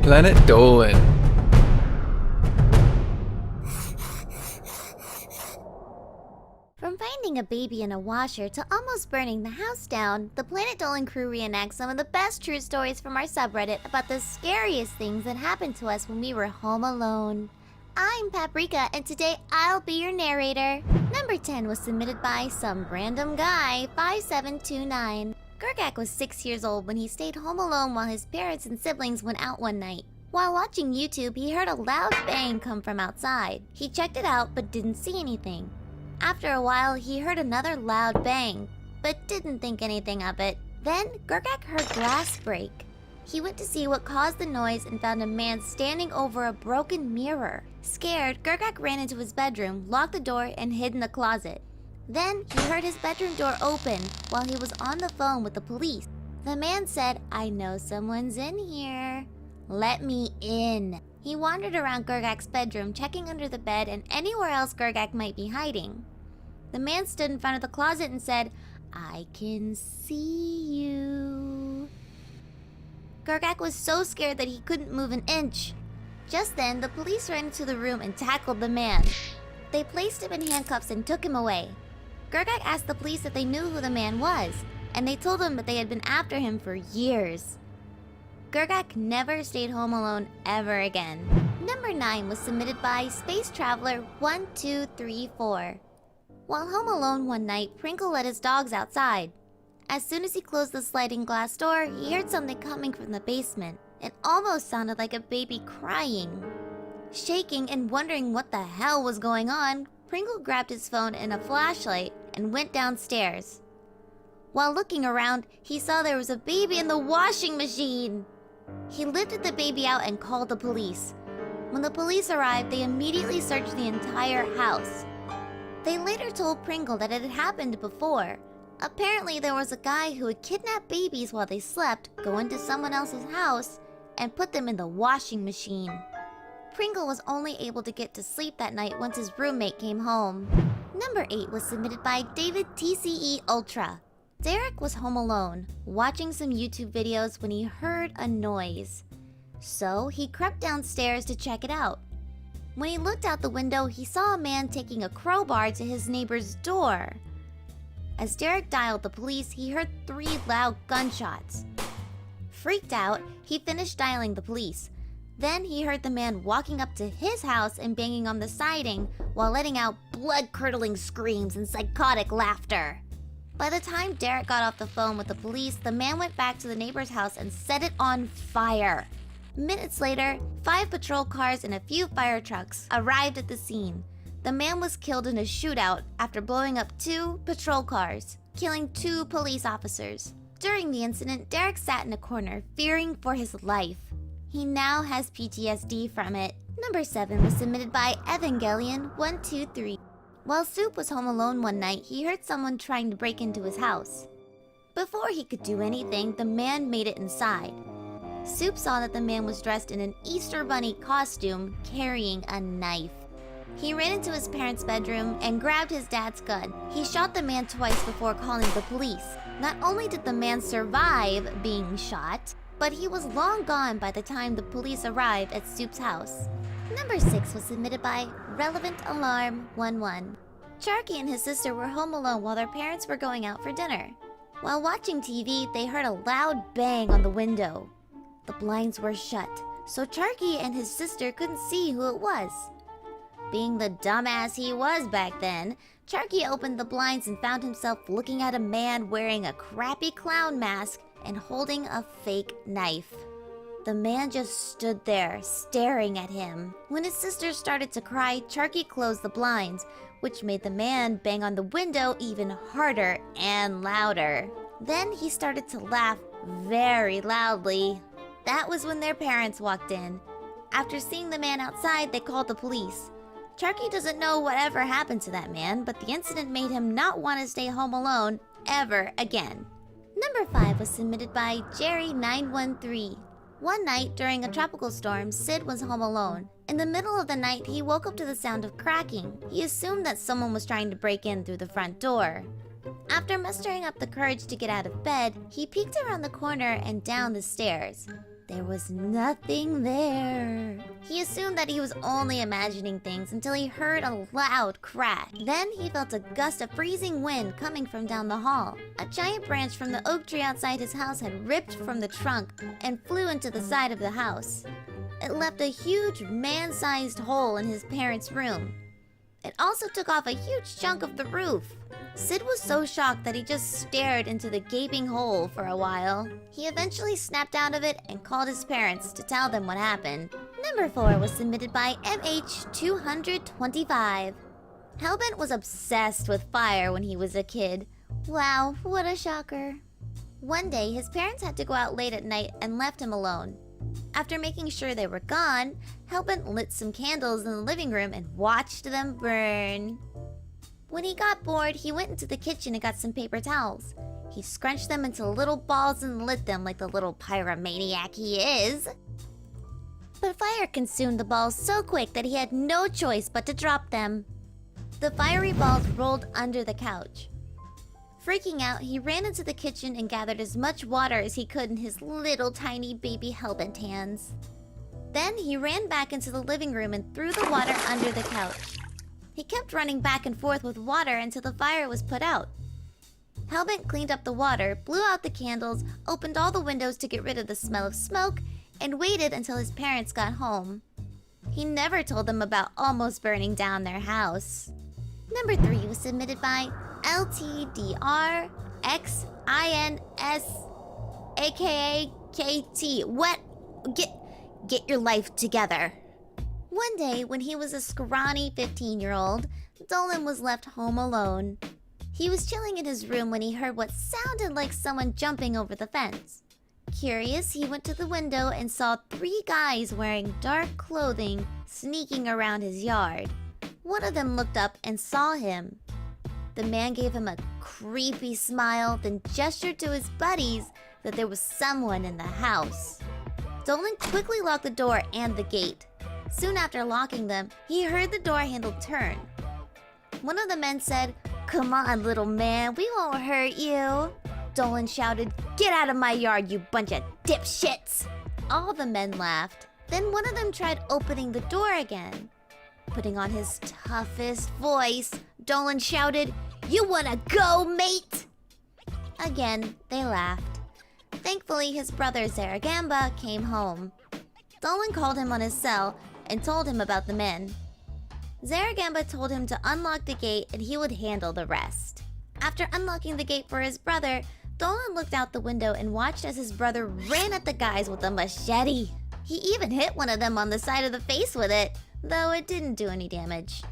Planet Dolan. From finding a baby in a washer to almost burning the house down, the Planet Dolan crew reenacts some of the best true stories from our subreddit about the scariest things that happened to us when we were home alone. I'm Paprika, and today I'll be your narrator. Number 10 was submitted by some random guy, 5729. Gergak was 6 years old when he stayed home alone while his parents and siblings went out one night. While watching YouTube, he heard a loud bang come from outside. He checked it out but didn't see anything. After a while, he heard another loud bang, but didn't think anything of it. Then, Gergak heard glass break. He went to see what caused the noise and found a man standing over a broken mirror. Scared, Gergak ran into his bedroom, locked the door, and hid in the closet. Then, he heard his bedroom door open while he was on the phone with the police. The man said, "I know someone's in here. Let me in." He wandered around Gergak's bedroom, checking under the bed and anywhere else Gergak might be hiding. The man stood in front of the closet and said, "I can see you." Gergak was so scared that he couldn't move an inch. Just then, the police ran into the room and tackled the man. They placed him in handcuffs and took him away. Gergak asked the police if they knew who the man was, and they told him that they had been after him for years. Gergak never stayed home alone ever again. Number 9 was submitted by Space Traveler 1234. While home alone one night, Pringle let his dogs outside. As soon as he closed the sliding glass door, he heard something coming from the basement. It almost sounded like a baby crying. Shaking and wondering what the hell was going on, Pringle grabbed his phone and a flashlight and went downstairs. While looking around, he saw there was a baby in the washing machine. He lifted the baby out and called the police. When the police arrived, they immediately searched the entire house. They later told Pringle that it had happened before. Apparently, there was a guy who would kidnap babies while they slept, go into someone else's house, and put them in the washing machine. Pringle was only able to get to sleep that night once his roommate came home. Number 8 was submitted by DavidTCEUltra. Derek was home alone, watching some YouTube videos when he heard a noise. So he crept downstairs to check it out. When he looked out the window, he saw a man taking a crowbar to his neighbor's door. As Derek dialed the police, he heard 3 loud gunshots. Freaked out, he finished dialing the police. Then he heard the man walking up to his house and banging on the siding while letting out blood-curdling screams and psychotic laughter. By the time Derek got off the phone with the police, the man went back to the neighbor's house and set it on fire. Minutes later, 5 patrol cars and a few fire trucks arrived at the scene. The man was killed in a shootout after blowing up 2 patrol cars, killing 2 police officers. During the incident, Derek sat in a corner, fearing for his life. He now has PTSD from it. Number 7 was submitted by Evangelion123. While Soup was home alone one night, he heard someone trying to break into his house. Before he could do anything, the man made it inside. Soup saw that the man was dressed in an Easter Bunny costume, carrying a knife. He ran into his parents' bedroom and grabbed his dad's gun. He shot the man twice before calling the police. Not only did the man survive being shot, but he was long gone by the time the police arrived at Soup's house. Number 6 was submitted by Relevant Alarm 11. Sharky and his sister were home alone while their parents were going out for dinner. While watching TV, they heard a loud bang on the window. The blinds were shut, so Sharky and his sister couldn't see who it was. Being the dumbass he was back then, Sharky opened the blinds and found himself looking at a man wearing a crappy clown mask and holding a fake knife. The man just stood there, staring at him. When his sister started to cry, Sharky closed the blinds, which made the man bang on the window even harder and louder. Then he started to laugh very loudly. That was when their parents walked in. After seeing the man outside, they called the police. Sharky doesn't know whatever happened to that man, but the incident made him not want to stay home alone ever again. Number 5 was submitted by Jerry913. One night, during a tropical storm, Sid was home alone. In the middle of the night, he woke up to the sound of cracking. He assumed that someone was trying to break in through the front door. After mustering up the courage to get out of bed, he peeked around the corner and down the stairs. There was nothing there. He assumed that he was only imagining things until he heard a loud crash. Then he felt a gust of freezing wind coming from down the hall. A giant branch from the oak tree outside his house had ripped from the trunk and flew into the side of the house. It left a huge man-sized hole in his parents' room. It also took off a huge chunk of the roof. Sid was so shocked that he just stared into the gaping hole for a while. He eventually snapped out of it and called his parents to tell them what happened. Number 4 was submitted by MH225. Hellbent was obsessed with fire when he was a kid. Wow, what a shocker. One day, his parents had to go out late at night and left him alone. After making sure they were gone, Hellbent lit some candles in the living room and watched them burn. When he got bored, he went into the kitchen and got some paper towels. He scrunched them into little balls and lit them like the little pyromaniac he is. But fire consumed the balls so quick that he had no choice but to drop them. The fiery balls rolled under the couch. Freaking out, he ran into the kitchen and gathered as much water as he could in his little tiny baby Hellbent hands. Then he ran back into the living room and threw the water under the couch. He kept running back and forth with water until the fire was put out. Hellbent cleaned up the water, blew out the candles, opened all the windows to get rid of the smell of smoke, and waited until his parents got home. He never told them about almost burning down their house. Number 3 was submitted by LTDRxinS-aka-KT. What? Get your life together. One day, when he was a scrawny 15-year-old, Dolan was left home alone. He was chilling in his room when he heard what sounded like someone jumping over the fence. Curious, he went to the window and saw 3 guys wearing dark clothing sneaking around his yard. One of them looked up and saw him. The man gave him a creepy smile, then gestured to his buddies that there was someone in the house. Dolan quickly locked the door and the gate. Soon after locking them, he heard the door handle turn. One of the men said, "Come on, little man, we won't hurt you." Dolan shouted, "Get out of my yard, you bunch of dipshits!" All the men laughed. Then one of them tried opening the door again. Putting on his toughest voice, Dolan shouted, "You wanna go, mate?" Again, they laughed. Thankfully, his brother Zaragamba came home. Dolan called him on his cell and told him about the men. Zaragamba told him to unlock the gate and he would handle the rest. After unlocking the gate for his brother, Dolan looked out the window and watched as his brother ran at the guys with a machete. He even hit one of them on the side of the face with it, though it didn't do any damage.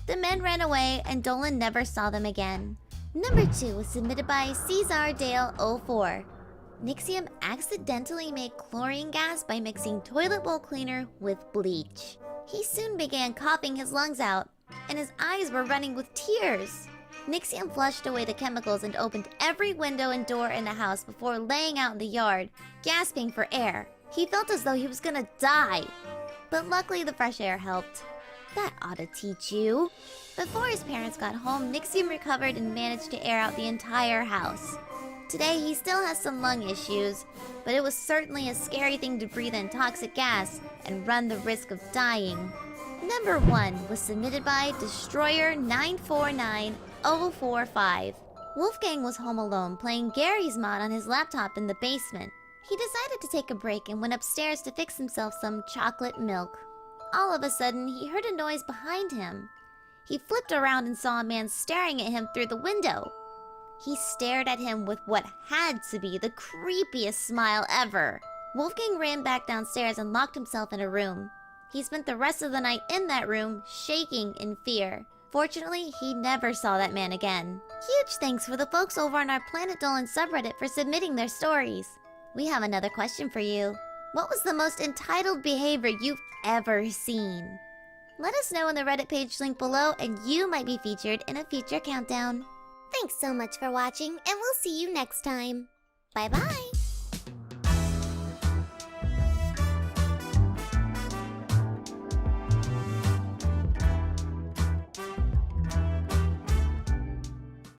The men ran away and Dolan never saw them again. Number 2 was submitted by CesarDale04. Nixium accidentally made chlorine gas by mixing toilet bowl cleaner with bleach. He soon began coughing his lungs out, and his eyes were running with tears. Nixium flushed away the chemicals and opened every window and door in the house before laying out in the yard, gasping for air. He felt as though he was gonna die. But luckily the fresh air helped. That ought to teach you. Before his parents got home, Nixium recovered and managed to air out the entire house. Today, he still has some lung issues, but it was certainly a scary thing to breathe in toxic gas and run the risk of dying. Number 1 was submitted by Destroyer949045. Wolfgang was home alone playing Gary's mod on his laptop in the basement. He decided to take a break and went upstairs to fix himself some chocolate milk. All of a sudden, he heard a noise behind him. He flipped around and saw a man staring at him through the window. He stared at him with what had to be the creepiest smile ever. Wolfgang ran back downstairs and locked himself in a room. He spent the rest of the night in that room, shaking in fear. Fortunately, he never saw that man again. Huge thanks for the folks over on our Planet Dolan subreddit for submitting their stories. We have another question for you. What was the most entitled behavior you've ever seen? Let us know in the Reddit page link below and you might be featured in a future countdown. Thanks so much for watching, and we'll see you next time. Bye-bye!